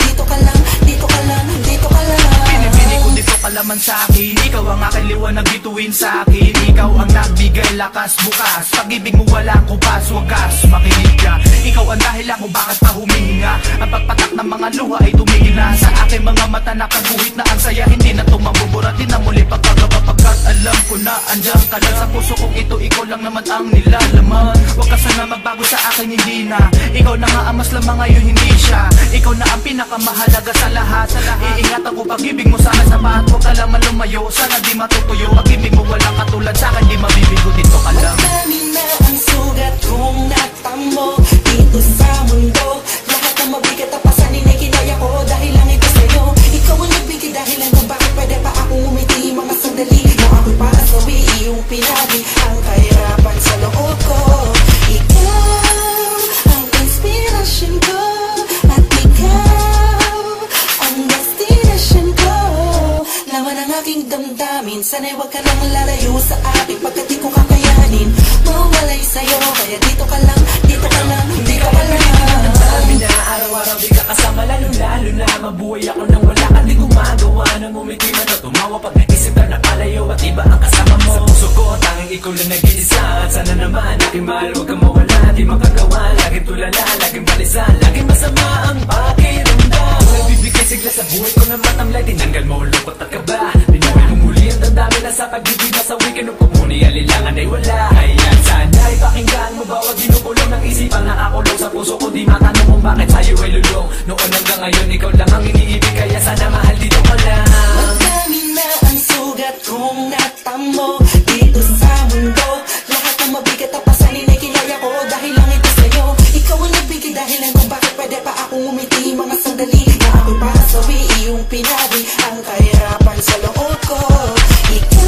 dito ka lang, dito ka lang, dito ka lang. Pinipili ko dito ka laman sa'kin. Ikaw ang aking liwanag bituin sa'kin. Ikaw ang nagbigay lakas bukas. Pag-ibig mo walang kupas, wagas makinig ka. Ikaw ang dahilan kung bakit pa humihinga. Ang pagpatak ng mga luha ay tumigil na. Sa aking mga mata nakaguhit na ang saya. Hindi na tumabuburatin na muli pagkagaba. Pagkat alam ko na andyan ka lang. Sa puso kong ito, ikaw lang naman ang nilalaman. Huwag ka sana magbago sa akin, hindi na. Ikaw na nga ang mas lamang ngayon, hindi siya. Ikaw na ang pinakamahalaga sa lahat. Iingatan ko pag-ibig mo sana sa bahat. Huwag ka lang lumayo, sana di matutuyo. Pag-ibig mo walang katulad sa'kin, di mabibigo, dito ka lang. Madami na ang sugat kong natamo dito sa mundo. Lahat ng mabigat at pasanin ay kinaya ko dahil lang ito sa'yo. Ikaw ang nagbigay dahilan kung bakit pwede pa akong umiti. Mga sandali na ako'y para sa iyong pinagi ang kahirapan sa loob ko. Ikaw ang inspirasyon ko at ikaw ang destination ko. Laman ang aking damdamin, sana'y huwag ka nang lalayo sa akin pagkat di ko kakayanin mawalay sa'yo. Kaya dito ka lang, dito ka lang, dito ka lang. Sabi na araw-araw di ka kasama, lalo na mabuhay ako nang wala ka. Di gumagawa nang umiti man o tumawa pag naisip ka na palayo at iba ang kasama mo. Sa puso ko tanging ikaw lang nag-iisa. At sana naman aking mahal, huwag kang mawala. Di makagawa, laging tulala, laging balisan, laging masama ang pakiramdam. Nagbibigay sigla sa buhay ko na matamlay. Tinanggal mo ang lungkot at kaba. Dinawin mo muli ang damdamin na sa pag-ibig na sa weekend. Upumuni alilangan ay wala. Kaya sana'y pakinggan mo bawat ginukulong ng isipan na akulong sa puso ko. Di matanong kung bakit sa'yo ay lulong. Noon hanggang ngayon ikaw lang ang iniibig. Kaya sana mahal dito ka lang. Madami na ang sugat kong natamo dito sa mundo. Lahat ng mabigat at pasanin ay kinaya ko dahil lang ito sa'yo. Ikaw ang nagbigay dahilan kung bakit pwede pa akong umiti. Mga sandali na ako'y para sa iyong pinagi ang kahirapan sa loob ko. Ikaw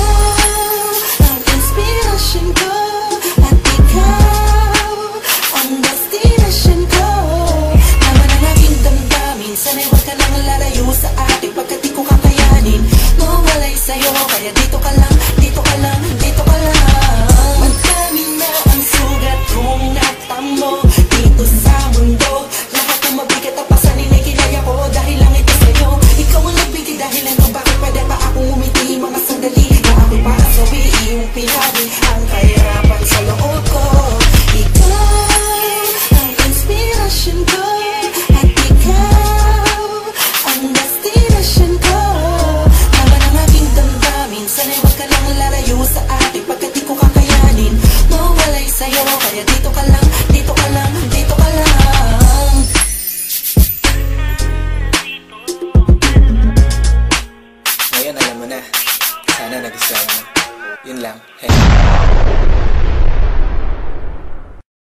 ang inspirasyon ko at ikaw ang destination ko. Naman ang aking damdamin, sana'y huwag ka nang lalayo sa akin pagkat di ko kakayanin mawalay sa'yo. Kaya dito ka lang, dito ka lang, dito ka lang. Madami na ang sugat kong natamo dito sa mundo. Lahat ng mabigat at pasanin ay kinaya ko dahil lang ito sa'yo. Ikaw ang nagbigay dahilan kung bakit pwede pa akong umiti. Mga sandali na ako'y para sa iyong pinagi ang kahirapan sa loob ko. Ikaw ang inspirasyon ko at ikaw ang destination ko. Naman ang aking damdamin, sana'y huwag ka lang lalayo sa akin pagkat di ko kakayanin mawalay sa'yo. Kaya dito ka lang, dito ka lang, dito ka lang. Ngayon alam mo na, sana nagustuhan mo. Yun lang, hey.